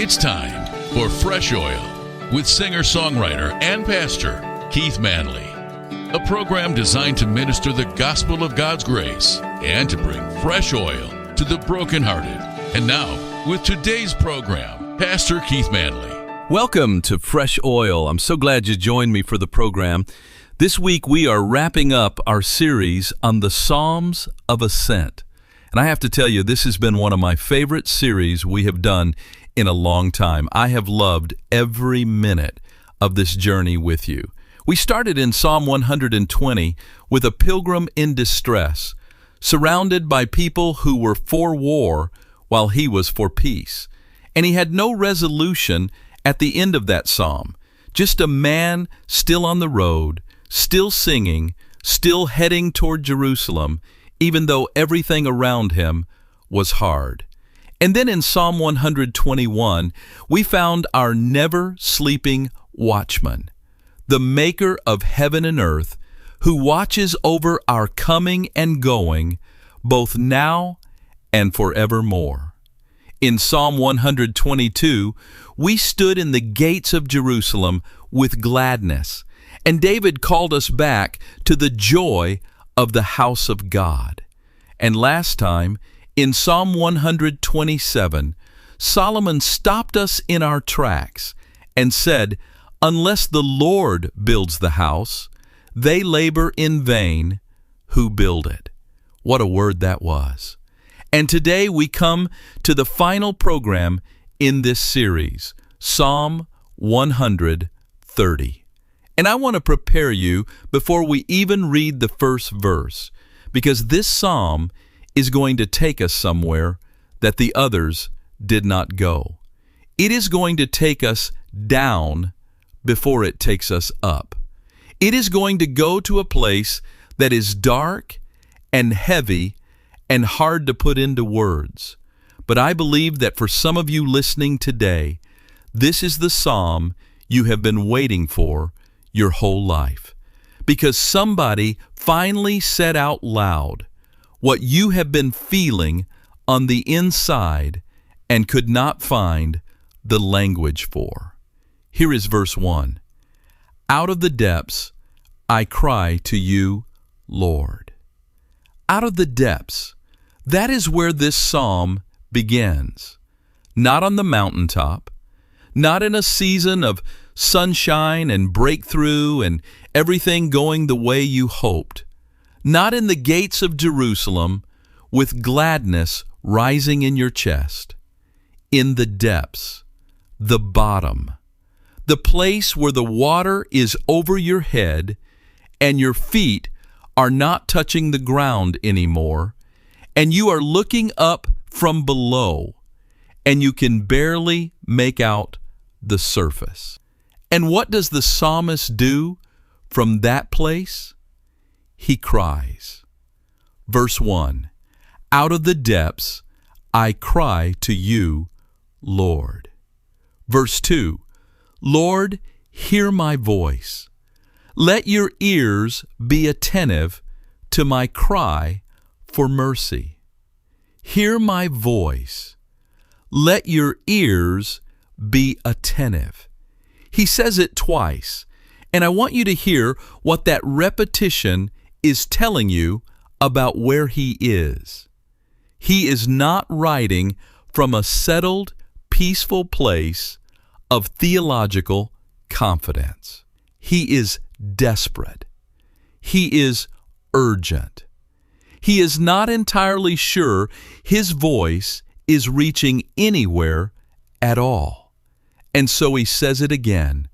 It's time for Fresh Oil with singer-songwriter and pastor Keith Manley, a program designed to minister the gospel of God's grace and to bring fresh oil to the brokenhearted. And now, with today's program, Pastor Keith Manley. Welcome to Fresh Oil. I'm so glad you joined me for the program. This week we are wrapping up our series on the Psalms of Ascent. And I have to tell you, this has been one of my favorite series we have done in a long time. I have loved every minute of this journey with you. We started in Psalm 120 with a pilgrim in distress, surrounded by people who were for war while he was for peace. And he had no resolution at the end of that psalm, just a man still on the road, still singing, still heading toward Jerusalem, even though everything around him was hard. And then in Psalm 121, we found our never-sleeping watchman, the maker of heaven and earth, who watches over our coming and going, both now and forevermore. In Psalm 122, we stood in the gates of Jerusalem with gladness, and David called us back to the joy of the house of God. And last time, in Psalm 127, Solomon stopped us in our tracks and said, "Unless the Lord builds the house, they labor in vain who build it." What a word that was. And today we come to the final program in this series, Psalm 130. And I want to prepare you before we even read the first verse, because this psalm is going to take us somewhere that the others did not go. It is going to take us down before it takes us up. It is going to go to a place that is dark and heavy and hard to put into words. But I believe that for some of you listening today, this is the psalm you have been waiting for your whole life, because somebody finally said out loud what you have been feeling on the inside and could not find the language for. Here is verse 1. Out of the depths I cry to you, Lord. Out of the depths, that is where this psalm begins. Not on the mountaintop, not in a season of sunshine and breakthrough and everything going the way you hoped. Not in the gates of Jerusalem with gladness rising in your chest. In the depths, the bottom, the place where the water is over your head and your feet are not touching the ground anymore, and you are looking up from below and you can barely make out the surface. And what does the psalmist do from that place? He cries. Verse 1, out of the depths I cry to you, Lord. Verse 2, Lord, hear my voice. Let your ears be attentive to my cry for mercy. Hear my voice. Let your ears be attentive. He says it twice, and I want you to hear what that repetition is telling you about where he is. He is not writing from a settled, peaceful place of theological confidence. He is desperate. He is urgent. He is not entirely sure his voice is reaching anywhere at all. And so he says it again,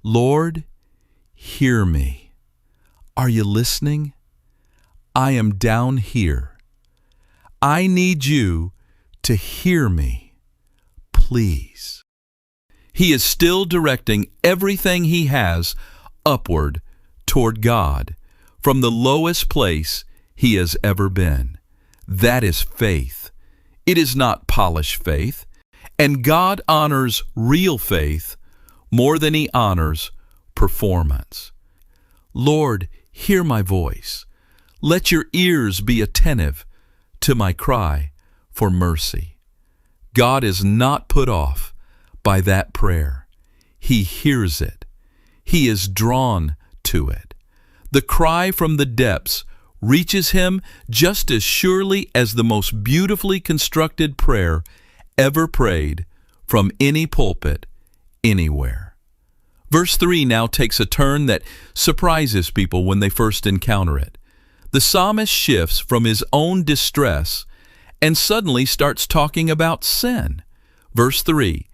Lord, hear me. Are you listening? I am down here. I need you to hear me, please. He is still directing everything he has upward toward God from the lowest place he has ever been. That is faith. It is not polished faith. And God honors real faith more than he honors performance. Lord, hear my voice. Let your ears be attentive to my cry for mercy. God is not put off by that prayer. He hears it. He is drawn to it. The cry from the depths reaches him just as surely as the most beautifully constructed prayer ever prayed from any pulpit, anywhere. Verse 3 now takes a turn that surprises people when they first encounter it. The psalmist shifts from his own distress and suddenly starts talking about sin. Verse 3,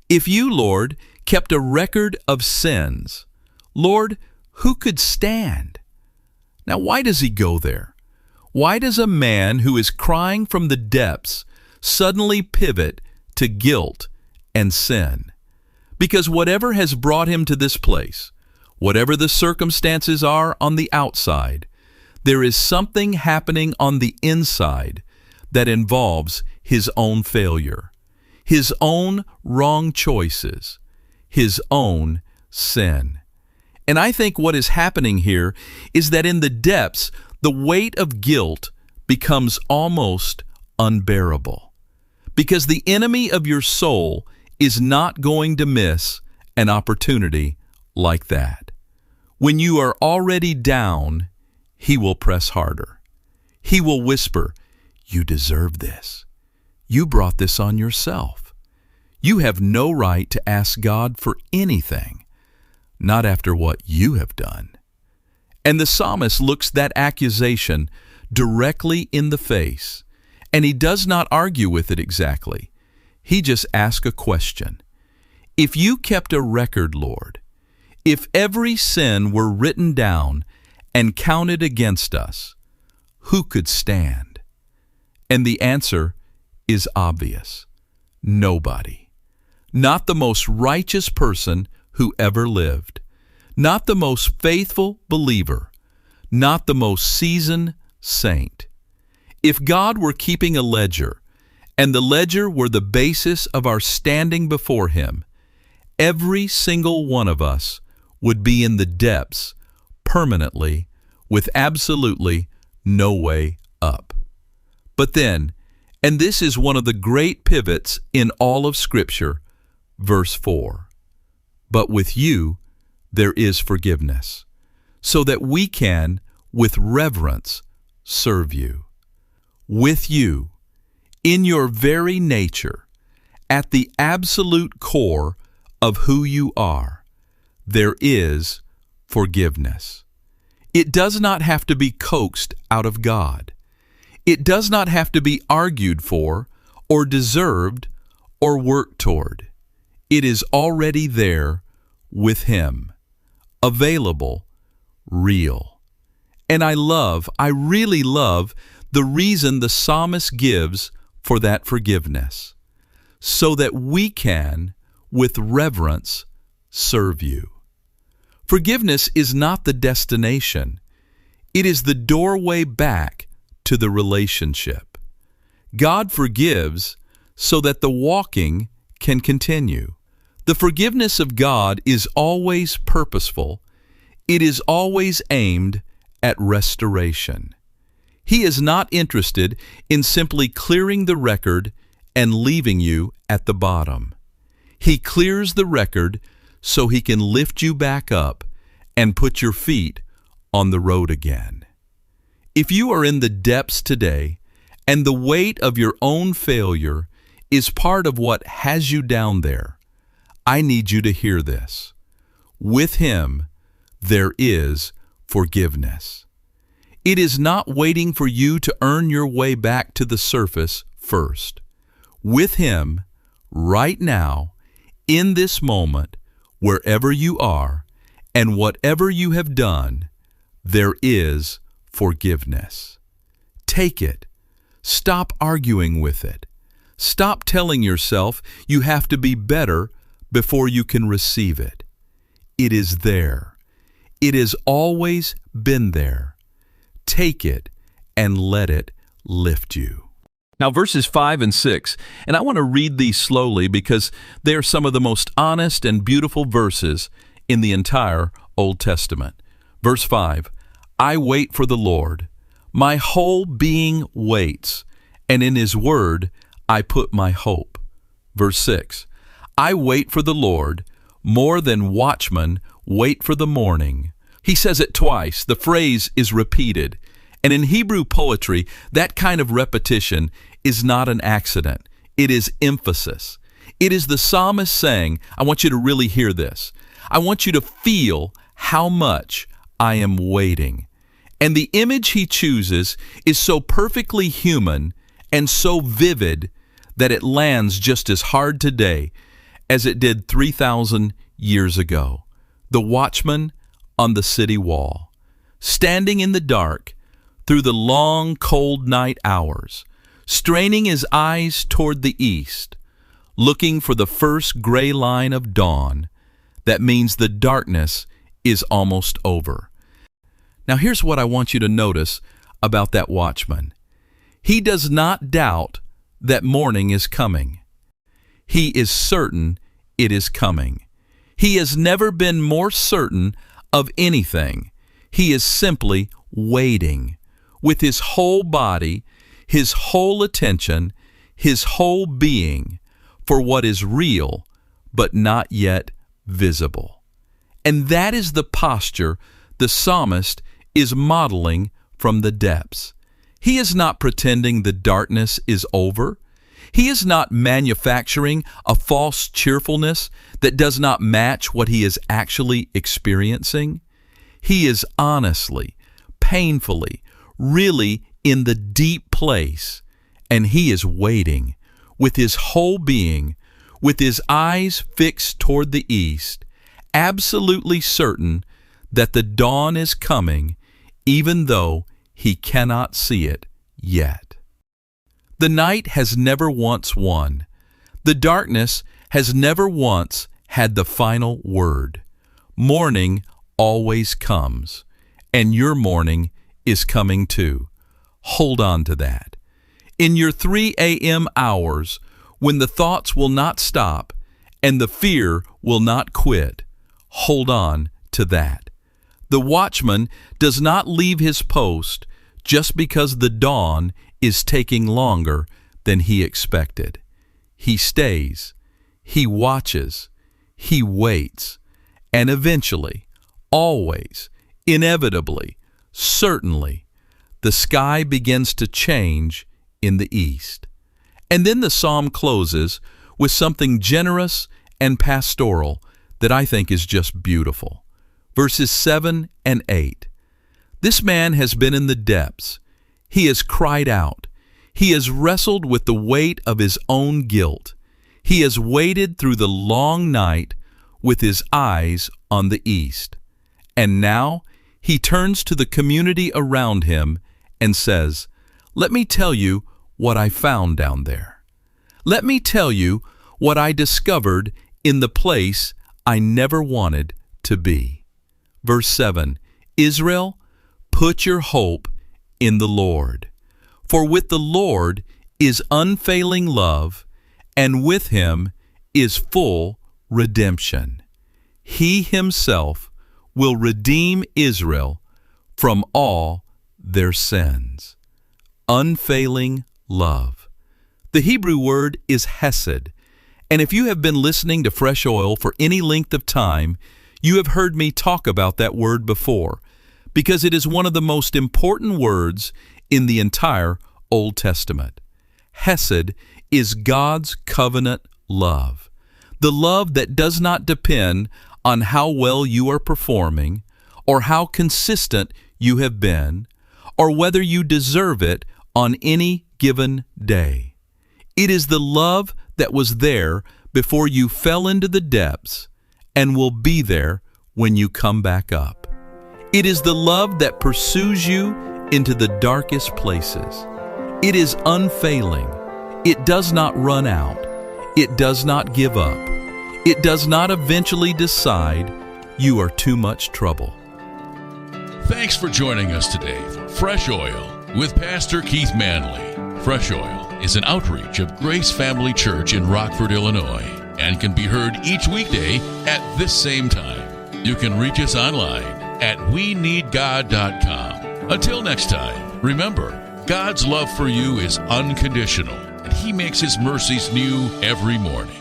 "If you, Lord, kept a record of sins, Lord, who could stand?" Now, why does he go there? Why does a man who is crying from the depths suddenly pivot to guilt and sin? Because whatever has brought him to this place, whatever the circumstances are on the outside, there is something happening on the inside that involves his own failure, his own wrong choices, his own sin. And I think what is happening here is that in the depths, the weight of guilt becomes almost unbearable. Because the enemy of your soul is not going to miss an opportunity like that. When you are already down, he will press harder. He will whisper, "You deserve this. You brought this on yourself. You have no right to ask God for anything, not after what you have done." And the psalmist looks that accusation directly in the face, and he does not argue with it exactly. He just asks a question. If you kept a record, Lord, if every sin were written down and counted against us, who could stand? And the answer is obvious. Nobody. Not the most righteous person who ever lived. Not the most faithful believer. Not the most seasoned saint. If God were keeping a ledger, and the ledger were the basis of our standing before Him, every single one of us would be in the depths permanently with absolutely no way up. But then, and this is one of the great pivots in all of Scripture, verse 4, "But with you there is forgiveness, so that we can, with reverence, serve you." With you, in your very nature, at the absolute core of who you are, there is forgiveness. It does not have to be coaxed out of God. It does not have to be argued for or deserved or worked toward. It is already there with Him, available, real. And I really love the reason the psalmist gives for that forgiveness, so that we can, with reverence, serve you. Forgiveness is not the destination. It is the doorway back to the relationship. God forgives so that the walking can continue. The forgiveness of God is always purposeful. It is always aimed at restoration. He is not interested in simply clearing the record and leaving you at the bottom. He clears the record so He can lift you back up and put your feet on the road again. If you are in the depths today and the weight of your own failure is part of what has you down there, I need you to hear this. With Him, there is forgiveness. It is not waiting for you to earn your way back to the surface first. With Him, right now, in this moment, wherever you are, and whatever you have done, there is forgiveness. Take it. Stop arguing with it. Stop telling yourself you have to be better before you can receive it. It is there. It has always been there. Take it and let it lift you. Now, verses 5 and 6, and I want to read these slowly because they are some of the most honest and beautiful verses in the entire Old Testament. Verse 5, "I wait for the Lord. My whole being waits, and in His word I put my hope." Verse 6, I wait for the Lord more than watchmen wait for the morning. He says it twice. The phrase is repeated. And in Hebrew poetry, that kind of repetition is not an accident. It is emphasis. It is the psalmist saying, I want you to really hear this. I want you to feel how much I am waiting. And the image he chooses is so perfectly human and so vivid that it lands just as hard today as it did 3,000 years ago. The watchman on the city wall, standing in the dark through the long, cold night hours, straining his eyes toward the east, looking for the first gray line of dawn. That means the darkness is almost over. Now here's what I want you to notice about that watchman. He does not doubt that morning is coming. He is certain it is coming. He has never been more certain of anything. He is simply waiting with his whole body, his whole attention, his whole being for what is real but not yet visible. And that is the posture the psalmist is modeling from the depths. He is not pretending the darkness is over. He is not manufacturing a false cheerfulness that does not match what he is actually experiencing. He is honestly, painfully, really in the deep place, and he is waiting with his whole being, with his eyes fixed toward the east, absolutely certain that the dawn is coming, even though he cannot see it yet. The night has never once won. The darkness has never once had the final word. Morning always comes, and your morning is coming too. Hold on to that. In your 3 a.m. hours, when the thoughts will not stop and the fear will not quit, hold on to that. The watchman does not leave his post just because the dawn is taking longer than he expected. He stays, he watches, he waits, and eventually, always, inevitably, certainly, the sky begins to change in the east. And then the psalm closes with something generous and pastoral that I think is just beautiful. Verses 7 and 8. This man has been in the depths. He has cried out. He has wrestled with the weight of his own guilt. He has waited through the long night with his eyes on the east. And now he turns to the community around him and says, "Let me tell you what I found down there. Let me tell you what I discovered in the place I never wanted to be." Verse 7, Israel, put your hope in the Lord. For with the Lord is unfailing love, and with him is full redemption. He himself will redeem Israel from all their sins. Unfailing love. The Hebrew word is hesed, and if you have been listening to Fresh Oil for any length of time, you have heard me talk about that word before, because it is one of the most important words in the entire Old Testament. Hesed is God's covenant love, the love that does not depend on how well you are performing, or how consistent you have been, or whether you deserve it on any given day. It is the love that was there before you fell into the depths and will be there when you come back up. It is the love that pursues you into the darkest places. It is unfailing. It does not run out. It does not give up. It does not eventually decide you are too much trouble. Thanks for joining us today for Fresh Oil with Pastor Keith Manley. Fresh Oil is an outreach of Grace Family Church in Rockford, Illinois, and can be heard each weekday at this same time. You can reach us online at weneedgod.com. Until next time, remember, God's love for you is unconditional, and He makes His mercies new every morning.